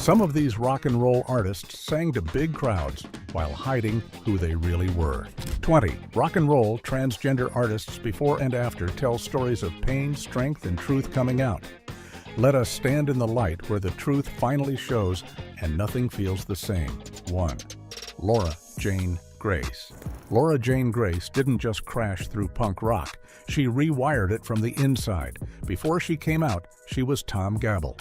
Some of these rock and roll artists sang to big crowds while hiding who they really were. 20. Rock and roll transgender artists before and after tell stories of pain, strength, and truth coming out. Let us stand in the light where the truth finally shows and nothing feels the same. 1. Laura Jane Grace. Laura Jane Grace didn't just crash through punk rock. She rewired it from the inside. Before she came out, she was Tom Gabble,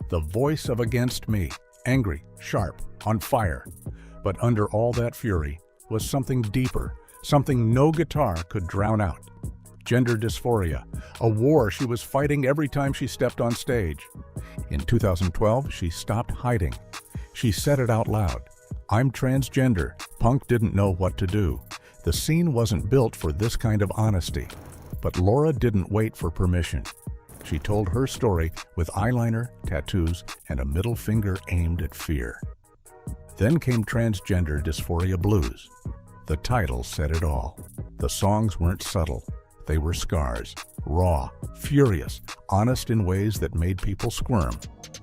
the voice of Against Me, angry, sharp, on fire. But under all that fury was something deeper, something no guitar could drown out. Gender dysphoria, a war she was fighting every time she stepped on stage. In 2012, she stopped hiding. She said it out loud. I'm transgender. Punk didn't know what to do. The scene wasn't built for this kind of honesty. But Laura didn't wait for permission. She told her story with eyeliner, tattoos, and a middle finger aimed at fear. Then came Transgender Dysphoria Blues. The title said it all. The songs weren't subtle. They were scars, raw, furious, honest in ways that made people squirm.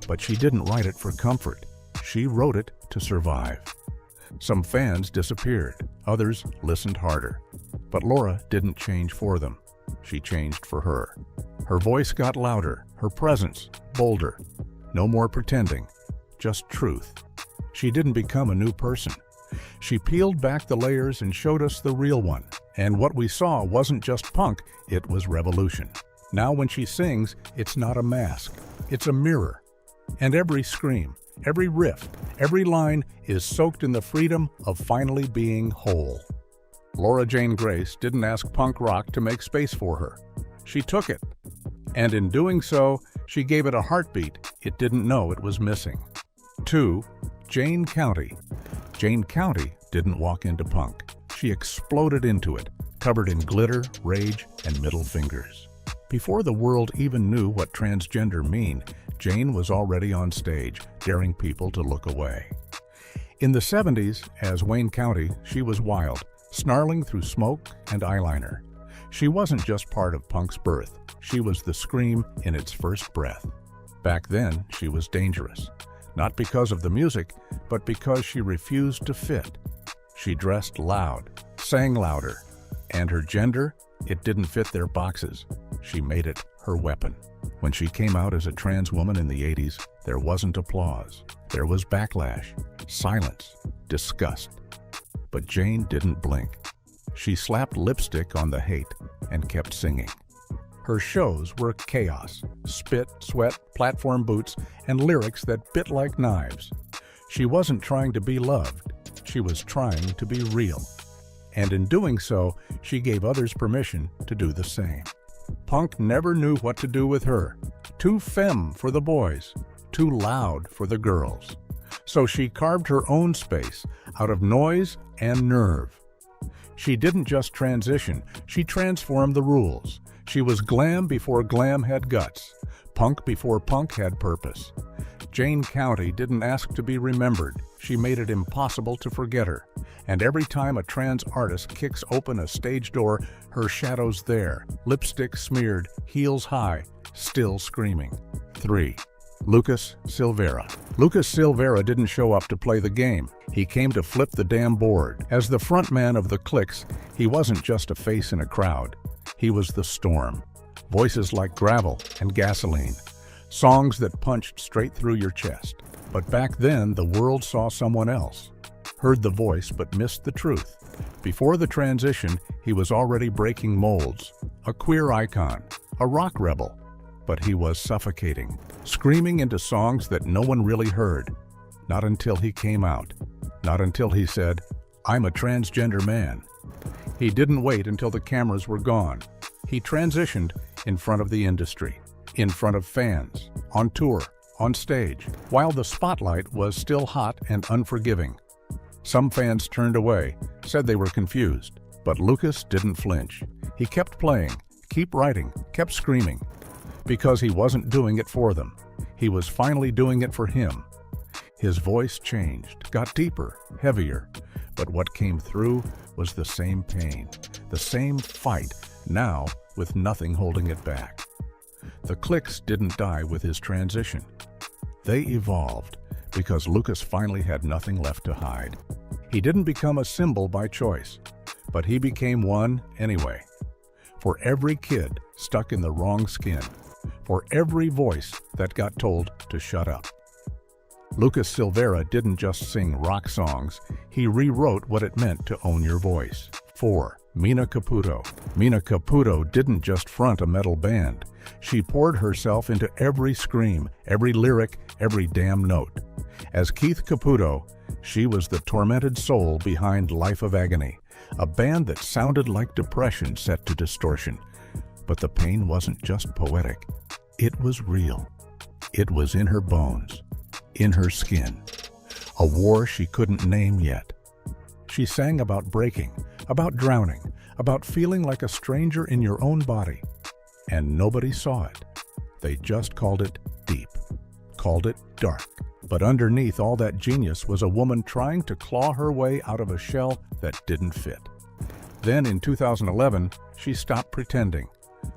But she didn't write it for comfort. She wrote it to survive. Some fans disappeared. Others listened harder. But Laura didn't change for them. She changed for her. Her voice got louder, her presence bolder. No more pretending, just truth. She didn't become a new person. She peeled back the layers and showed us the real one. And what we saw wasn't just punk, it was revolution. Now when she sings, it's not a mask, it's a mirror. And every scream, every riff, every line is soaked in the freedom of finally being whole. Laura Jane Grace didn't ask punk rock to make space for her. She took it. And in doing so, she gave it a heartbeat it didn't know it was missing. 2. Jane County. Jane County didn't walk into punk. She exploded into it, covered in glitter, rage, and middle fingers. Before the world even knew what transgender mean, Jane was already on stage, daring people to look away. In the 70s, as Wayne County, she was wild, snarling through smoke and eyeliner. She wasn't just part of punk's birth. She was the scream in its first breath. Back then, she was dangerous. Not because of the music, but because she refused to fit. She dressed loud, sang louder, and her gender, it didn't fit their boxes. She made it her weapon. When she came out as a trans woman in the 80s, there wasn't applause. There was backlash, silence, disgust. But Jane didn't blink. She slapped lipstick on the hate and kept singing. Her shows were chaos, spit, sweat, platform boots, and lyrics that bit like knives. She wasn't trying to be loved. She was trying to be real. And in doing so, she gave others permission to do the same. Punk never knew what to do with her. Too femme for the boys, too loud for the girls. So she carved her own space out of noise and nerve. She didn't just transition, she transformed the rules. She was glam before glam had guts, punk before punk had purpose. Jane County didn't ask to be remembered. She made it impossible to forget her. And every time a trans artist kicks open a stage door, her shadow's there, lipstick smeared, heels high, still screaming. 3. Lucas Silveira. Lucas Silveira didn't show up to play the game. He came to flip the damn board. As the frontman of the Cliques, he wasn't just a face in a crowd. He was the storm. Voices like gravel and gasoline. Songs that punched straight through your chest. But back then, the world saw someone else. Heard the voice but missed the truth. Before the transition, he was already breaking molds. A queer icon. A rock rebel. But he was suffocating. Screaming into songs that no one really heard. Not until he came out. Not until he said, "I'm a transgender man." He didn't wait until the cameras were gone. He transitioned in front of the industry, in front of fans, on tour, on stage, while the spotlight was still hot and unforgiving. Some fans turned away, said they were confused, but Lucas didn't flinch. He kept playing, kept writing, kept screaming, because he wasn't doing it for them. He was finally doing it for him. His voice changed, got deeper, heavier, but what came through was the same pain, the same fight, now with nothing holding it back. The Cliques didn't die with his transition. They evolved, because Lucas finally had nothing left to hide. He didn't become a symbol by choice, but he became one anyway. For every kid stuck in the wrong skin, for every voice that got told to shut up. Lucas Silveira didn't just sing rock songs, he rewrote what it meant to own your voice. 4. Mina Caputo. Mina Caputo didn't just front a metal band. She poured herself into every scream, every lyric, every damn note. As Keith Caputo, she was the tormented soul behind Life of Agony, a band that sounded like depression set to distortion. But the pain wasn't just poetic. It was real. It was in her bones, in her skin. A war she couldn't name yet. She sang about breaking, about drowning, about feeling like a stranger in your own body. And nobody saw it. They just called it deep, called it dark. But underneath all that genius was a woman trying to claw her way out of a shell that didn't fit. Then in 2011, she stopped pretending.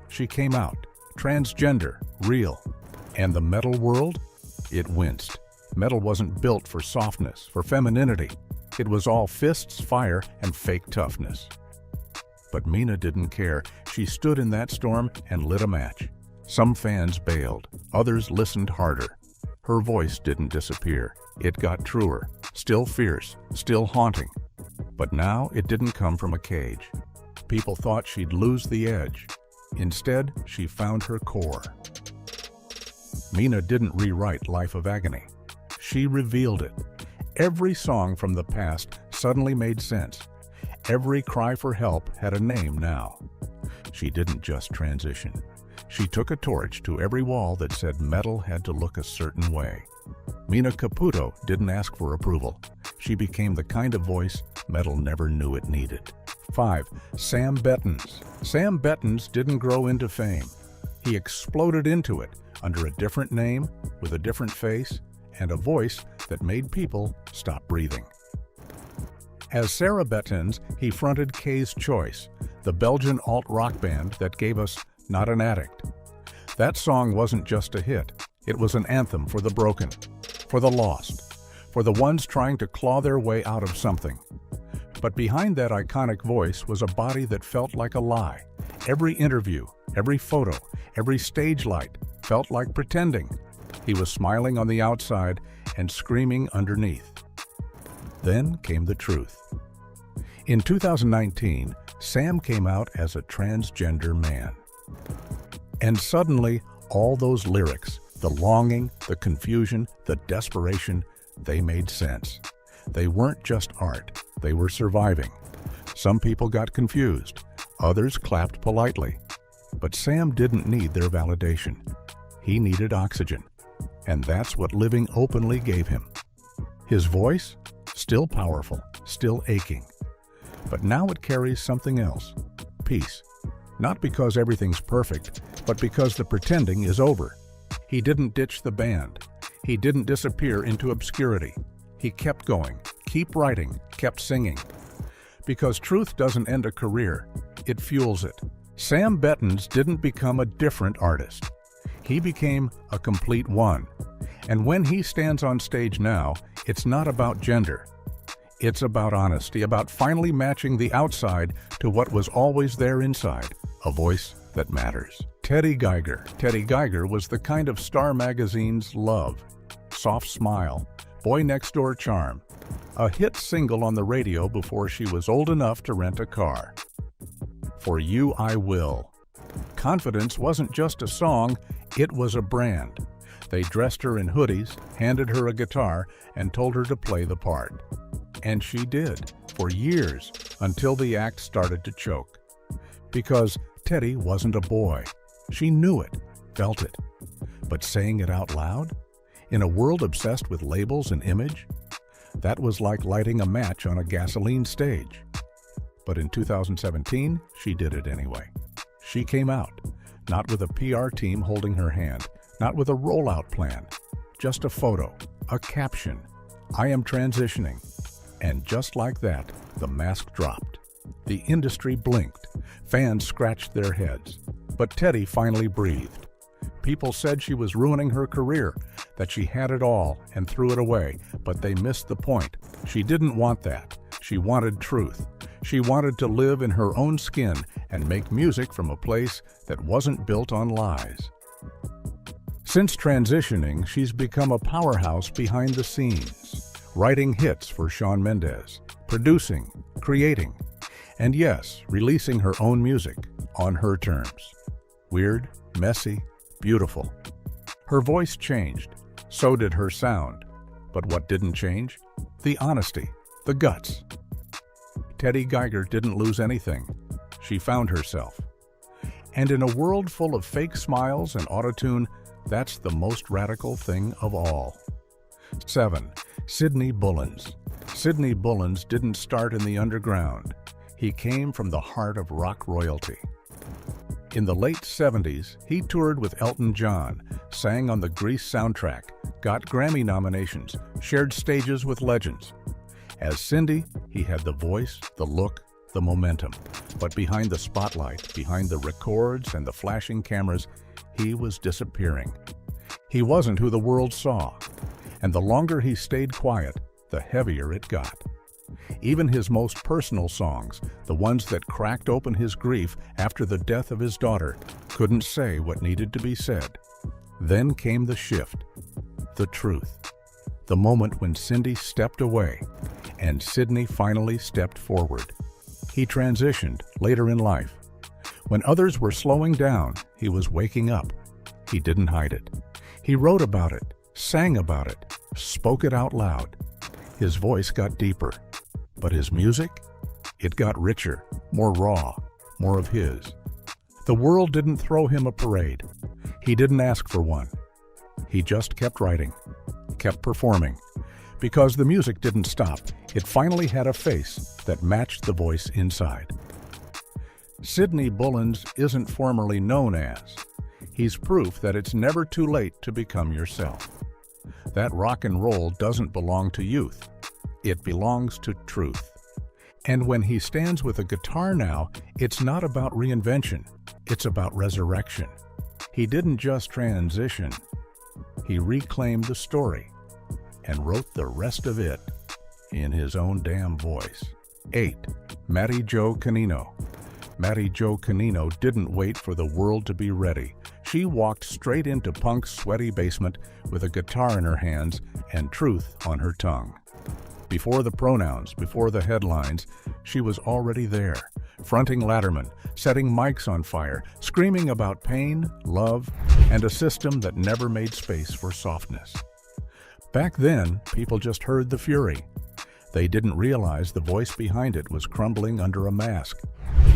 She came out, transgender, real. And the metal world? It winced. Metal wasn't built for softness, for femininity. It was all fists, fire, and fake toughness. But Mina didn't care. She stood in that storm and lit a match. Some fans bailed. Others listened harder. Her voice didn't disappear. It got truer, still fierce, still haunting. But now it didn't come from a cage. People thought she'd lose the edge. Instead, she found her core. Mina didn't rewrite Life of Agony. She revealed it. Every song from the past suddenly made sense. Every cry for help had a name now. She didn't just transition. She took a torch to every wall that said metal had to look a certain way. Mina Caputo didn't ask for approval. She became the kind of voice metal never knew it needed. 5. Sam Bettens. Sam Bettens didn't grow into fame. He exploded into it under a different name, with a different face, and a voice that made people stop breathing. As Sarah Bettens, he fronted K's Choice, the Belgian alt-rock band that gave us Not an Addict. That song wasn't just a hit, it was an anthem for the broken, for the lost, for the ones trying to claw their way out of something. But behind that iconic voice was a body that felt like a lie. Every interview, every photo, every stage light felt like pretending. He was smiling on the outside and screaming underneath. Then came the truth. In 2019, Sam came out as a transgender man. And suddenly, all those lyrics, the longing, the confusion, the desperation, they made sense. They weren't just art, they were surviving. Some people got confused, others clapped politely. But Sam didn't need their validation. He needed oxygen. And that's what living openly gave him. His voice? Still powerful, still aching. But now it carries something else. Peace. Not because everything's perfect, but because the pretending is over. He didn't ditch the band. He didn't disappear into obscurity. He kept going, kept writing, kept singing. Because truth doesn't end a career, it fuels it. Sam Bettens didn't become a different artist. He became a complete one. And when he stands on stage now, it's not about gender. It's about honesty, about finally matching the outside to what was always there inside, a voice that matters. Teddy Geiger. Teddy Geiger was the kind of Star Magazine's love. Soft smile, boy next door charm. A hit single on the radio before she was old enough to rent a car. For You I Will. Confidence wasn't just a song, it was a brand. They dressed her in hoodies, handed her a guitar, and told her to play the part. And she did, for years, until the act started to choke. Because Teddy wasn't a boy. She knew it, felt it. But saying it out loud? In a world obsessed with labels and image? That was like lighting a match on a gasoline stage. But in 2017, she did it anyway. She came out, not with a PR team holding her hand, not with a rollout plan, just a photo, a caption, I am transitioning. And just like that, the mask dropped. The industry blinked. Fans scratched their heads. But Teddy finally breathed. People said she was ruining her career, that she had it all and threw it away, but they missed the point. She didn't want that. She wanted truth. She wanted to live in her own skin and make music from a place that wasn't built on lies. Since transitioning, she's become a powerhouse behind the scenes, writing hits for Shawn Mendes, producing, creating, and yes, releasing her own music on her terms. Weird, messy, beautiful. Her voice changed, so did her sound. But what didn't change? The honesty, the guts. Teddy Geiger didn't lose anything. She found herself. And in a world full of fake smiles and autotune, that's the most radical thing of all. 7. Sidney Bullens. Sidney Bullens didn't start in the underground. He came from the heart of rock royalty. In the late 70s, he toured with Elton John, sang on the Grease soundtrack, got Grammy nominations, shared stages with legends. As Cindy, he had the voice, the look, the momentum. But behind the spotlight, behind the records and the flashing cameras, he was disappearing. He wasn't who the world saw. And the longer he stayed quiet, the heavier it got. Even his most personal songs, the ones that cracked open his grief after the death of his daughter, couldn't say what needed to be said. Then came the shift, the truth, the moment when Cindy stepped away and Sidney finally stepped forward. He transitioned later in life. When others were slowing down, he was waking up. He didn't hide it. He wrote about it, sang about it, spoke it out loud. His voice got deeper, but his music, it got richer, more raw, more of his. The world didn't throw him a parade. He didn't ask for one. He just kept writing, kept performing, because the music didn't stop. It finally had a face that matched the voice inside. Sidney Bullens isn't formally known as. He's proof that it's never too late to become yourself. That rock and roll doesn't belong to youth. It belongs to truth. And when he stands with a guitar now, it's not about reinvention. It's about resurrection. He didn't just transition. He reclaimed the story and wrote the rest of it in his own damn voice. 8. Matty Jo Canino. Matty Jo Canino didn't wait for the world to be ready. She walked straight into Punk's sweaty basement with a guitar in her hands and truth on her tongue. Before the pronouns, before the headlines, she was already there, fronting Latterman, setting mics on fire, screaming about pain, love, and a system that never made space for softness. Back then, people just heard the fury. They didn't realize the voice behind it was crumbling under a mask.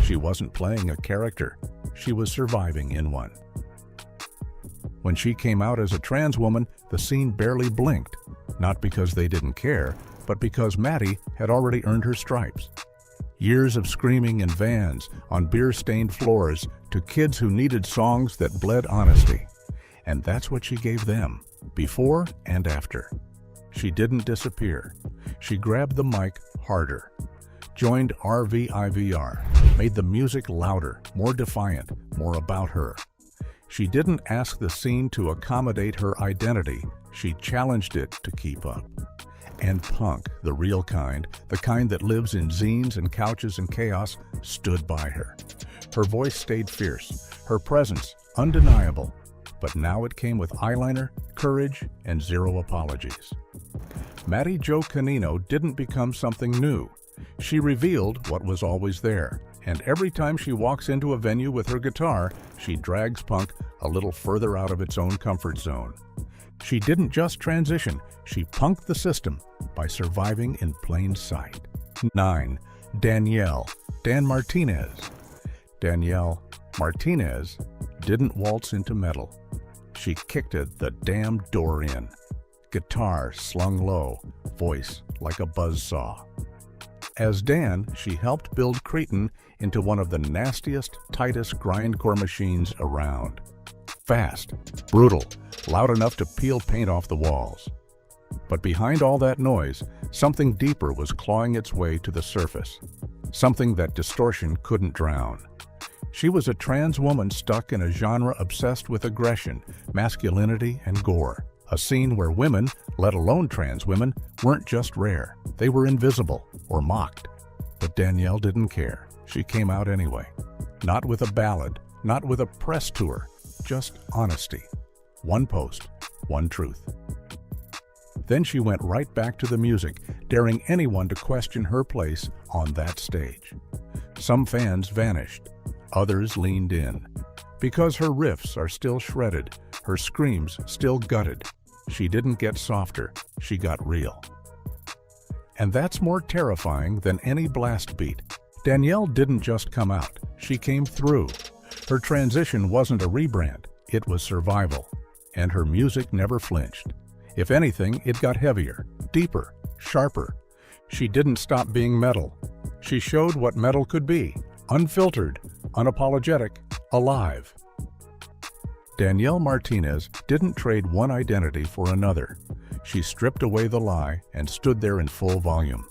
She wasn't playing a character. She was surviving in one. When she came out as a trans woman, the scene barely blinked, not because they didn't care, but because Matty had already earned her stripes. Years of screaming in vans, on beer-stained floors, to kids who needed songs that bled honesty. And that's what she gave them, before and after. She didn't disappear. She grabbed the mic harder, joined RVIVR, made the music louder, more defiant, more about her. She didn't ask the scene to accommodate her identity. She challenged it to keep up. And punk, the real kind, the kind that lives in zines and couches and chaos, stood by her. Her voice stayed fierce, her presence undeniable, but now it came with eyeliner, courage, and zero apologies. Matty Jo Canino didn't become something new. She revealed what was always there, and every time she walks into a venue with her guitar, she drags punk a little further out of its own comfort zone. She didn't just transition, she punked the system by surviving in plain sight. 9. Danielle, Dan Martinez. Danielle Martinez didn't waltz into metal. She kicked it the damn door in. Guitar slung low, voice like a buzzsaw. As Dan, she helped build Cretin into one of the nastiest, tightest grindcore machines around. Fast, brutal, loud enough to peel paint off the walls. But behind all that noise, something deeper was clawing its way to the surface. Something that distortion couldn't drown. She was a trans woman stuck in a genre obsessed with aggression, masculinity, and gore. A scene where women, let alone trans women, weren't just rare. They were invisible or mocked. But Danielle didn't care. She came out anyway. Not with a ballad, not with a press tour, just honesty. One post, one truth. Then she went right back to the music, daring anyone to question her place on that stage. Some fans vanished. Others leaned in. Because her riffs are still shredded, her screams still gutted. She didn't get softer, she got real. And that's more terrifying than any blast beat. Danielle didn't just come out, she came through. Her transition wasn't a rebrand, it was survival. And her music never flinched. If anything, it got heavier, deeper, sharper. She didn't stop being metal. She showed what metal could be, unfiltered, unapologetic, alive. Danielle Martinez didn't trade one identity for another. She stripped away the lie and stood there in full volume.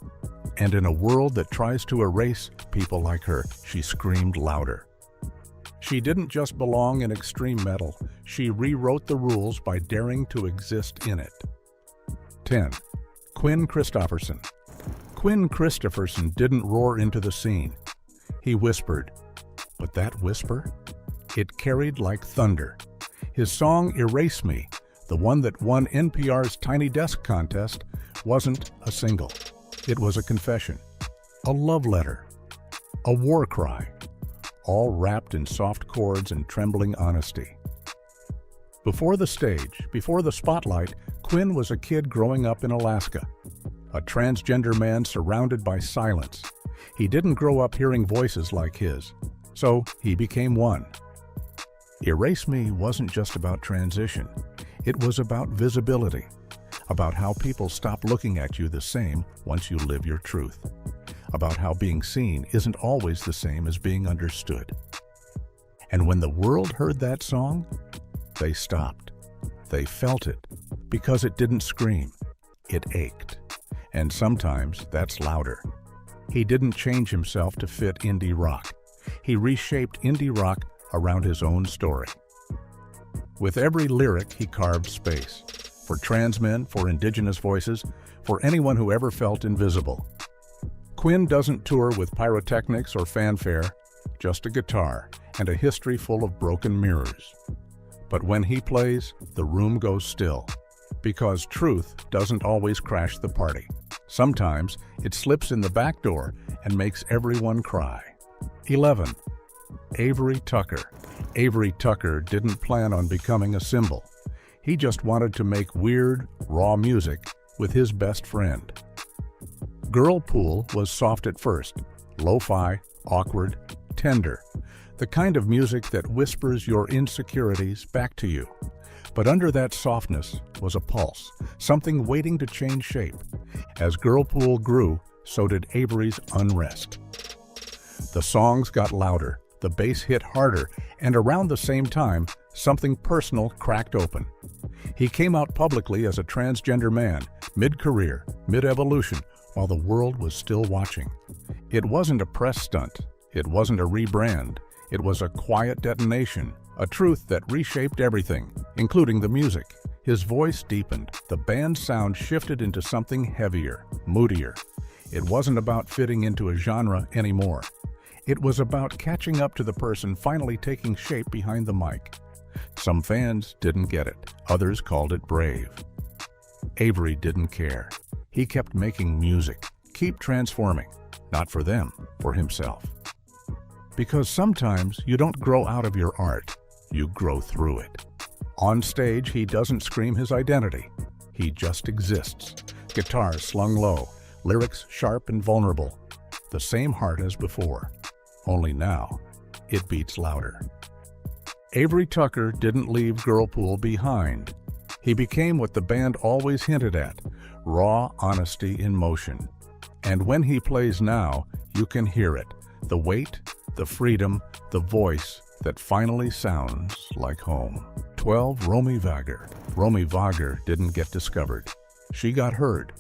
And in a world that tries to erase people like her, she screamed louder. She didn't just belong in extreme metal, she rewrote the rules by daring to exist in it. 10. Quinn Christopherson. Quinn Christopherson didn't roar into the scene. He whispered. But that whisper? It carried like thunder. His song Erase Me, the one that won NPR's Tiny Desk contest, wasn't a single. It was a confession, a love letter, a war cry, all wrapped in soft chords and trembling honesty. Before the stage, before the spotlight, Quinn was a kid growing up in Alaska, a transgender man surrounded by silence. He didn't grow up hearing voices like his, so he became one. Erase Me wasn't just about transition. It was about visibility, about how people stop looking at you the same once you live your truth, about how being seen isn't always the same as being understood. And when the world heard that song, they stopped. They felt it, because it didn't scream. It ached. And sometimes that's louder. He didn't change himself to fit indie rock. He reshaped indie rock around his own story. With every lyric, he carved space. For trans men, for indigenous voices, for anyone who ever felt invisible. Quinn doesn't tour with pyrotechnics or fanfare, just a guitar and a history full of broken mirrors. But when he plays, the room goes still. Because truth doesn't always crash the party. Sometimes it slips in the back door and makes everyone cry. 11. Avery Tucker. Avery Tucker didn't plan on becoming a symbol. He just wanted to make weird, raw music with his best friend. Girlpool was soft at first, lo-fi, awkward, tender, the kind of music that whispers your insecurities back to you. But under that softness was a pulse, something waiting to change shape. As Girlpool grew, so did Avery's unrest. The songs got louder, the bass hit harder, and around the same time, something personal cracked open. He came out publicly as a transgender man, mid-career, mid-evolution, while the world was still watching. It wasn't a press stunt. It wasn't a rebrand. It was a quiet detonation, a truth that reshaped everything, including the music. His voice deepened. The band's sound shifted into something heavier, moodier. It wasn't about fitting into a genre anymore. It was about catching up to the person finally taking shape behind the mic. Some fans didn't get it. Others called it brave. Avery didn't care. He kept making music, keep transforming. Not for them, for himself. Because sometimes you don't grow out of your art, you grow through it. On stage, he doesn't scream his identity. He just exists. Guitar slung low, lyrics sharp and vulnerable. The same heart as before. Only now, it beats louder. Avery Tucker didn't leave Girlpool behind. He became what the band always hinted at, raw honesty in motion. And when he plays now, you can hear it, the weight, the freedom, the voice that finally sounds like home. 12. Romy Vager. Romy Vager didn't get discovered. She got heard,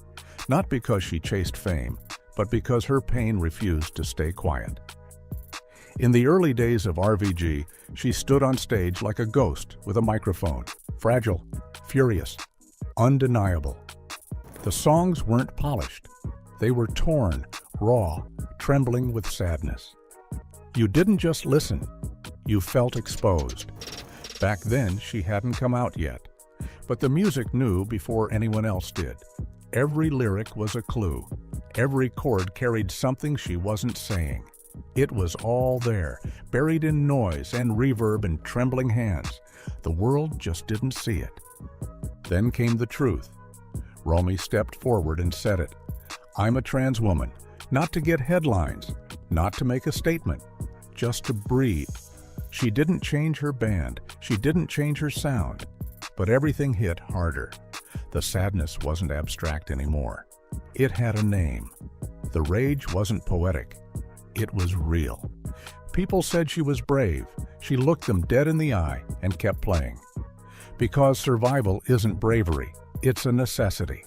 not because she chased fame, but because her pain refused to stay quiet. In the early days of RVG, she stood on stage like a ghost with a microphone, fragile, furious, undeniable. The songs weren't polished. They were torn, raw, trembling with sadness. You didn't just listen, you felt exposed. Back then, she hadn't come out yet, but the music knew before anyone else did. Every lyric was a clue. Every chord carried something she wasn't saying. It was all there, buried in noise and reverb and trembling hands. The world just didn't see it. Then came the truth. Romy stepped forward and said it. I'm a trans woman, not to get headlines, not to make a statement, just to breathe. She didn't change her band, she didn't change her sound, but everything hit harder. The sadness wasn't abstract anymore. It had a name. The rage wasn't poetic. It was real. People said she was brave. She looked them dead in the eye and kept playing. Because survival isn't bravery, it's a necessity.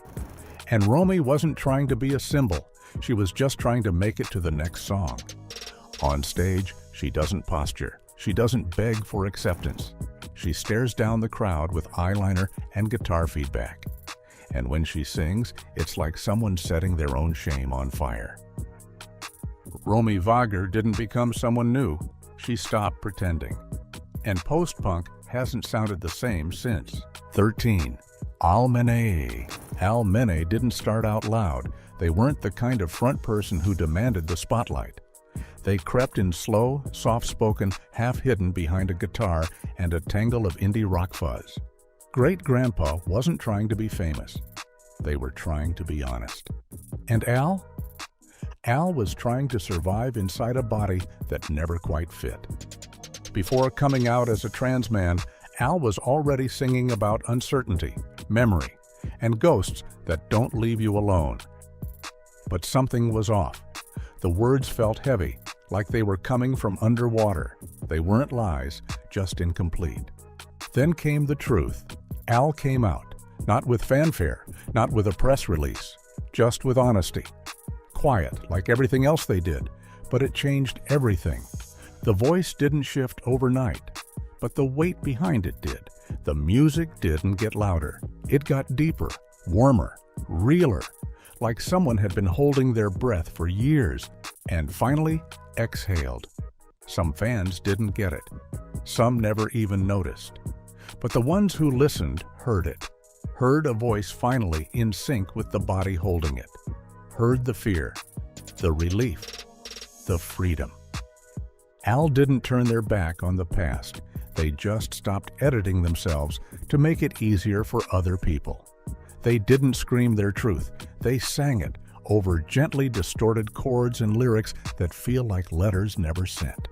And Romy wasn't trying to be a symbol. She was just trying to make it to the next song. On stage, she doesn't posture. She doesn't beg for acceptance. She stares down the crowd with eyeliner and guitar feedback. And when she sings, it's like someone setting their own shame on fire. Romy Wagner didn't become someone new. She stopped pretending. And post-punk hasn't sounded the same since. 13. Almene. Almene didn't start out loud. They weren't the kind of front person who demanded the spotlight. They crept in slow, soft-spoken, half-hidden behind a guitar and a tangle of indie rock fuzz. Great-grandpa wasn't trying to be famous. They were trying to be honest. And Al? Al was trying to survive inside a body that never quite fit. Before coming out as a trans man, Al was already singing about uncertainty, memory, and ghosts that don't leave you alone. But something was off. The words felt heavy, like they were coming from underwater. They weren't lies, just incomplete. Then came the truth. Al came out, not with fanfare, not with a press release, just with honesty. Quiet, like everything else they did, but it changed everything. The voice didn't shift overnight, but the weight behind it did. The music didn't get louder. It got deeper, warmer, realer, like someone had been holding their breath for years and finally exhaled. Some fans didn't get it. Some never even noticed. But the ones who listened heard it. Heard a voice finally in sync with the body holding it. Heard the fear, the relief, the freedom. Al didn't turn their back on the past. They just stopped editing themselves to make it easier for other people. They didn't scream their truth. They sang it over gently distorted chords and lyrics that feel like letters never sent.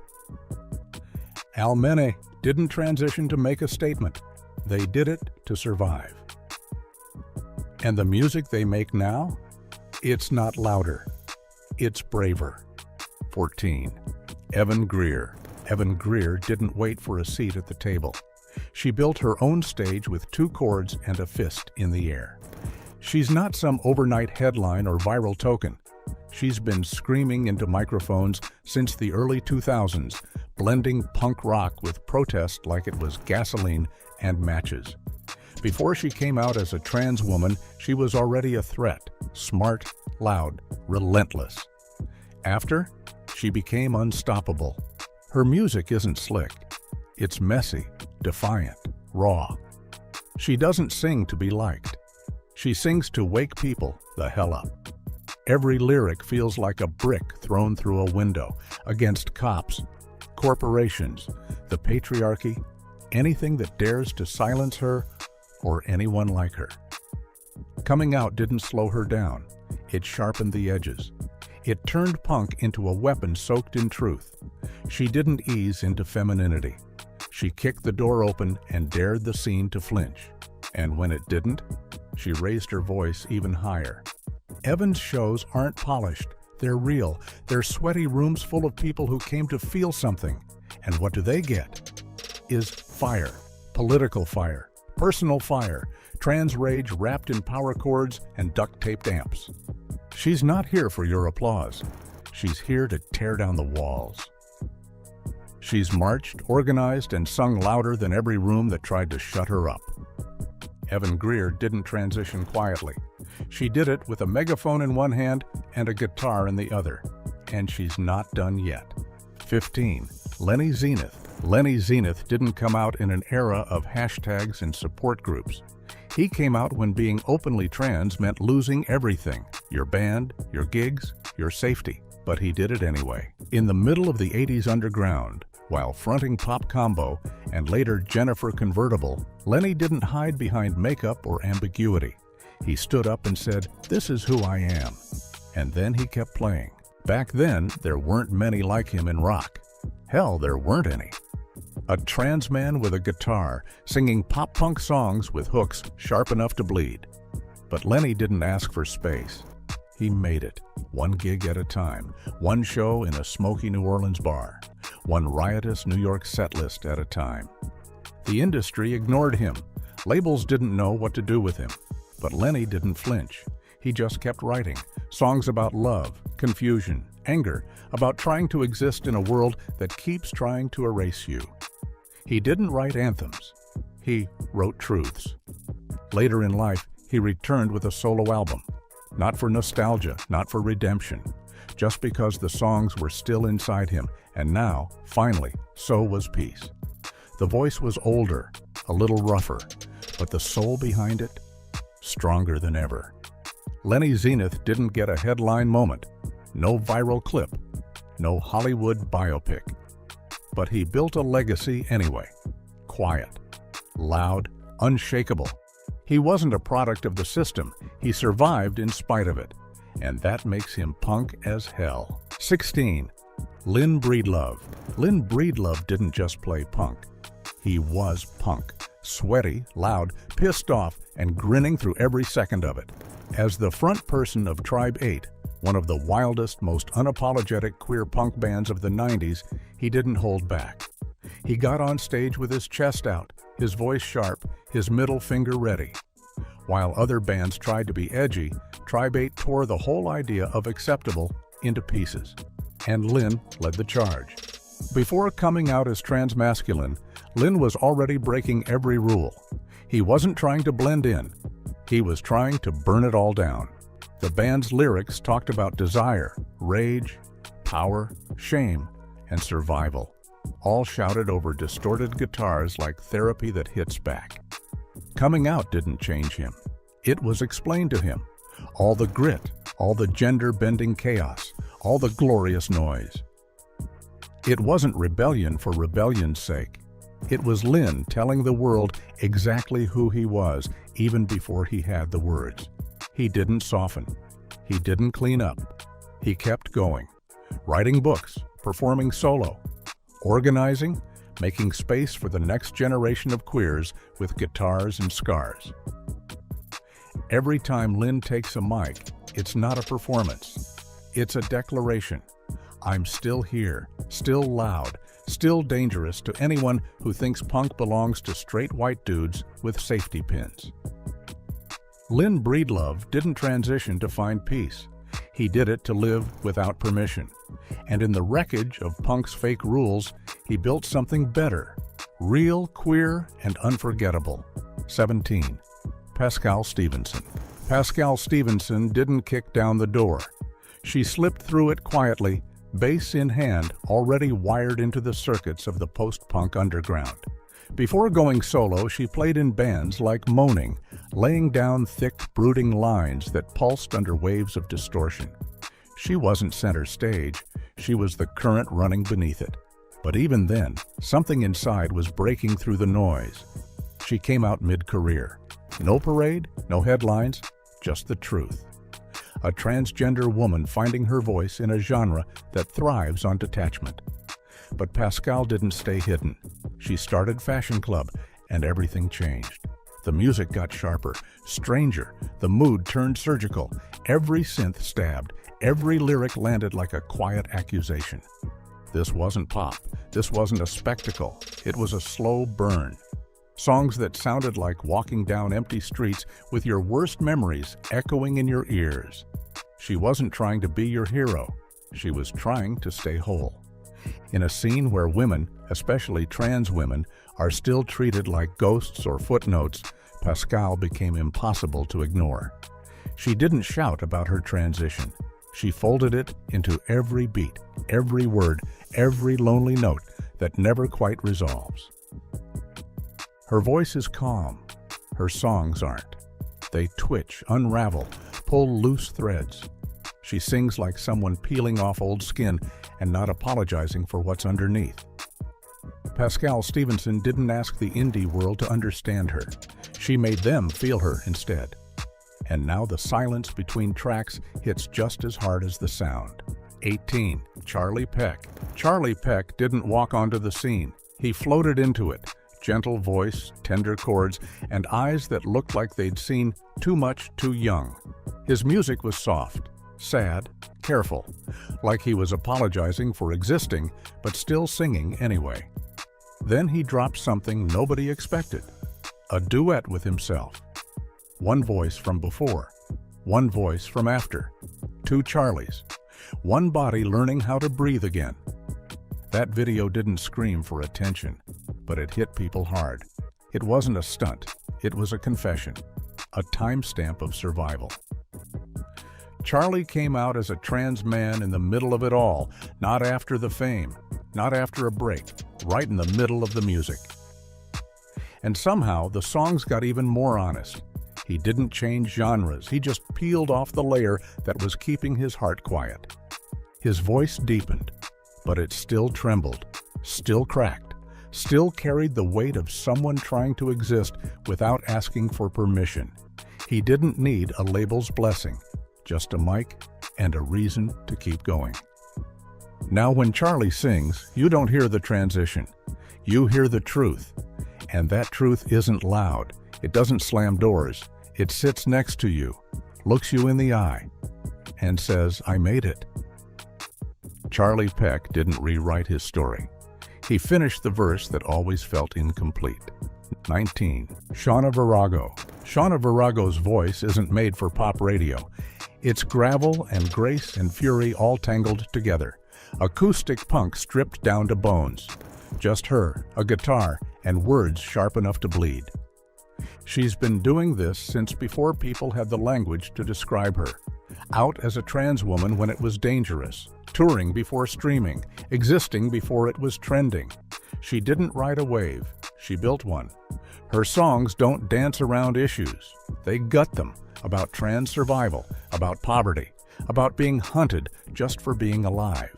Almene didn't transition to make a statement. They did it to survive. And the music they make now? It's not louder. It's braver. 14. Evan Greer. Evan Greer didn't wait for a seat at the table. She built her own stage with 2 chords and a fist in the air. She's not some overnight headline or viral token. She's been screaming into microphones since the early 2000s, blending punk rock with protest like it was gasoline and matches. Before she came out as a trans woman, she was already a threat, smart, loud, relentless. After, she became unstoppable. Her music isn't slick. It's messy, defiant, raw. She doesn't sing to be liked. She sings to wake people the hell up. Every lyric feels like a brick thrown through a window against cops, corporations, the patriarchy, anything that dares to silence her or anyone like her. Coming out didn't slow her down. It sharpened the edges. It turned punk into a weapon soaked in truth. She didn't ease into femininity. She kicked the door open and dared the scene to flinch. And when it didn't, she raised her voice even higher. Evan's shows aren't polished. They're real. They're sweaty rooms full of people who came to feel something. And what do they get? Is fire. Political fire. Personal fire. Trans rage wrapped in power cords and duct-taped amps. She's not here for your applause. She's here to tear down the walls. She's marched, organized, and sung louder than every room that tried to shut her up. Evan Greer didn't transition quietly. She did it with a megaphone in one hand and a guitar in the other. And she's not done yet. 15. Lenny Zenith. Lenny Zenith didn't come out in an era of hashtags and support groups. He came out when being openly trans meant losing everything: your band, your gigs, your safety. But he did it anyway. In the middle of the 80s underground, while fronting Pop Combo and later Jennifer Convertible, Lenny didn't hide behind makeup or ambiguity. He stood up and said, "This is who I am." And then he kept playing. Back then, there weren't many like him in rock. Hell, there weren't any. A trans man with a guitar, singing pop-punk songs with hooks sharp enough to bleed. But Lenny didn't ask for space. He made it, one gig at a time, one show in a smoky New Orleans bar, one riotous New York setlist at a time. The industry ignored him. Labels didn't know what to do with him. But Lenny didn't flinch. He just kept writing songs about love, confusion, anger, about trying to exist in a world that keeps trying to erase you. He didn't write anthems. He wrote truths. Later in life, he returned with a solo album. Not for nostalgia, not for redemption, just because the songs were still inside him, and now, finally, so was peace. The voice was older, a little rougher, but the soul behind it, stronger than ever. Lenny Zenith didn't get a headline moment, no viral clip, no Hollywood biopic. But he built a legacy anyway. Quiet, loud, unshakable. He wasn't a product of the system. He survived in spite of it. And that makes him punk as hell. 16. Lynn Breedlove. Lynn Breedlove didn't just play punk. He was punk. Sweaty, loud, pissed off, and grinning through every second of it. As the front person of Tribe 8, one of the wildest, most unapologetic queer punk bands of the 90s, he didn't hold back. He got on stage with his chest out, his voice sharp, his middle finger ready. While other bands tried to be edgy, Tribe 8 tore the whole idea of acceptable into pieces. And Lynn led the charge. Before coming out as transmasculine, Lynn was already breaking every rule. He wasn't trying to blend in. He was trying to burn it all down. The band's lyrics talked about desire, rage, power, shame, and survival, all shouted over distorted guitars like therapy that hits back. Coming out didn't change him. It was explained to him. All the grit, all the gender-bending chaos, all the glorious noise. It wasn't rebellion for rebellion's sake. It was Lynn telling the world exactly who he was, even before he had the words. He didn't soften. He didn't clean up. He kept going. Writing books, performing solo, organizing, making space for the next generation of queers with guitars and scars. Every time Lynn takes a mic, it's not a performance. It's a declaration. I'm still here, still loud, still dangerous to anyone who thinks punk belongs to straight white dudes with safety pins. Lynn Breedlove didn't transition to find peace. He did it to live without permission. And in the wreckage of punk's fake rules, he built something better, real, queer, and unforgettable. 17. Pascal Stevenson. Pascal Stevenson didn't kick down the door. She slipped through it quietly, bass in hand, already wired into the circuits of the post-punk underground. Before going solo, she played in bands like Moaning, laying down thick, brooding lines that pulsed under waves of distortion. She wasn't center stage, she was the current running beneath it. But even then, something inside was breaking through the noise. She came out mid-career. No parade, no headlines, just the truth. A transgender woman finding her voice in a genre that thrives on detachment. But Pascal didn't stay hidden. She started Fashion Club, and everything changed. The music got sharper, stranger, the mood turned surgical, every synth stabbed, every lyric landed like a quiet accusation. This wasn't pop, this wasn't a spectacle, it was a slow burn. Songs that sounded like walking down empty streets with your worst memories echoing in your ears. She wasn't trying to be your hero, she was trying to stay whole. In a scene where women, especially trans women, are still treated like ghosts or footnotes, Pascal became impossible to ignore. She didn't shout about her transition. She folded it into every beat, every word, every lonely note that never quite resolves. Her voice is calm. Her songs aren't. They twitch, unravel, pull loose threads. She sings like someone peeling off old skin and not apologizing for what's underneath. Pascal Stevenson didn't ask the indie world to understand her. She made them feel her instead. And now the silence between tracks hits just as hard as the sound. 18. Charlie Peck. Charlie Peck didn't walk onto the scene. He floated into it. Gentle voice, tender chords, and eyes that looked like they'd seen too much too young. His music was soft, sad, careful, like he was apologizing for existing, but still singing anyway. Then he dropped something nobody expected. A duet with himself. One voice from before, one voice from after. Two Charlies. One body learning how to breathe again. That video didn't scream for attention, but it hit people hard. It wasn't a stunt, it was a confession, a timestamp of survival. Charlie came out as a trans man in the middle of it all, not after the fame, not after a break, right in the middle of the music. And somehow the songs got even more honest. He didn't change genres, he just peeled off the layer that was keeping his heart quiet. His voice deepened, but it still trembled, still cracked, still carried the weight of someone trying to exist without asking for permission. He didn't need a label's blessing, just a mic and a reason to keep going. Now when Charlie sings, you don't hear the transition. You hear the truth. And that truth isn't loud. It doesn't slam doors. It sits next to you, looks you in the eye, and says, I made it. Charlie Peck didn't rewrite his story. He finished the verse that always felt incomplete. 19. Shauna Virago. Shauna Virago's voice isn't made for pop radio. It's gravel and grace and fury all tangled together. Acoustic punk stripped down to bones. Just her, a guitar, and words sharp enough to bleed. She's been doing this since before people had the language to describe her. Out as a trans woman when it was dangerous, touring before streaming, existing before it was trending. She didn't ride a wave, she built one. Her songs don't dance around issues. They gut them, about trans survival, about poverty, about being hunted just for being alive.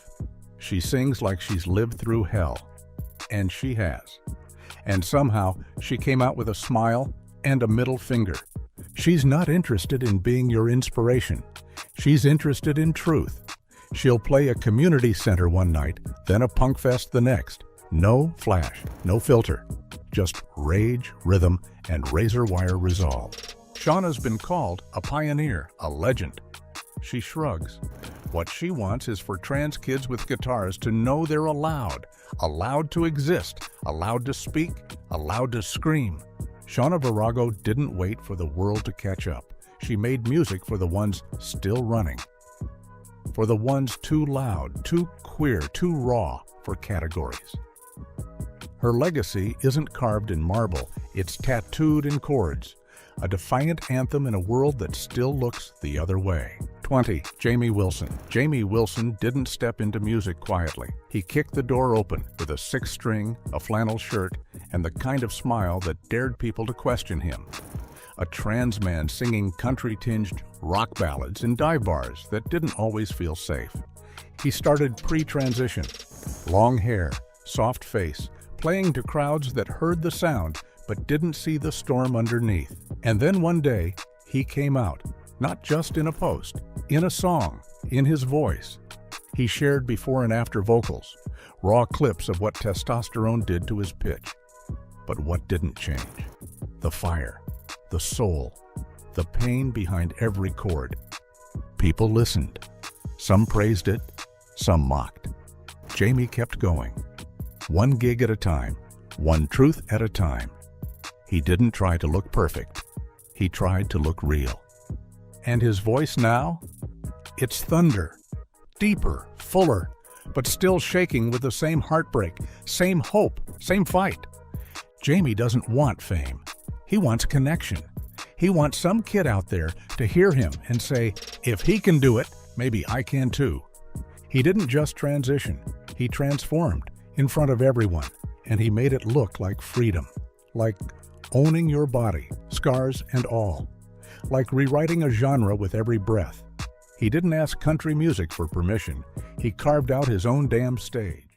She sings like she's lived through hell. And she has. And somehow, she came out with a smile and a middle finger. She's not interested in being your inspiration. She's interested in truth. She'll play a community center one night, then a punk fest the next. No flash, no filter. Just rage, rhythm, and razor wire resolve. Shauna's been called a pioneer, a legend. She shrugs. What she wants is for trans kids with guitars to know they're allowed to exist, allowed to speak, allowed to scream. Shauna Virago didn't wait for the world to catch up. She made music for the ones still running. For the ones too loud, too queer, too raw for categories. Her legacy isn't carved in marble, it's tattooed in chords. A defiant anthem in a world that still looks the other way. 20. Jamie Wilson. Jamie Wilson didn't step into music quietly. He kicked the door open with a six-string, a flannel shirt, and the kind of smile that dared people to question him. A trans man singing country-tinged rock ballads in dive bars that didn't always feel safe. He started pre-transition. Long hair, soft face, playing to crowds that heard the sound but didn't see the storm underneath. And then one day, he came out, not just in a post, in a song, in his voice. He shared before and after vocals, raw clips of what testosterone did to his pitch. But what didn't change? The fire, the soul, the pain behind every chord. People listened. Some praised it, some mocked. Jamie kept going. One gig at a time, one truth at a time. He didn't try to look perfect. He tried to look real. And his voice now? It's thunder. Deeper, fuller, but still shaking with the same heartbreak, same hope, same fight. Jamie doesn't want fame. He wants connection. He wants some kid out there to hear him and say, if he can do it, maybe I can too. He didn't just transition. He transformed in front of everyone, and he made it look like freedom, like owning your body, scars and all, like rewriting a genre with every breath. He didn't ask country music for permission. He carved out his own damn stage.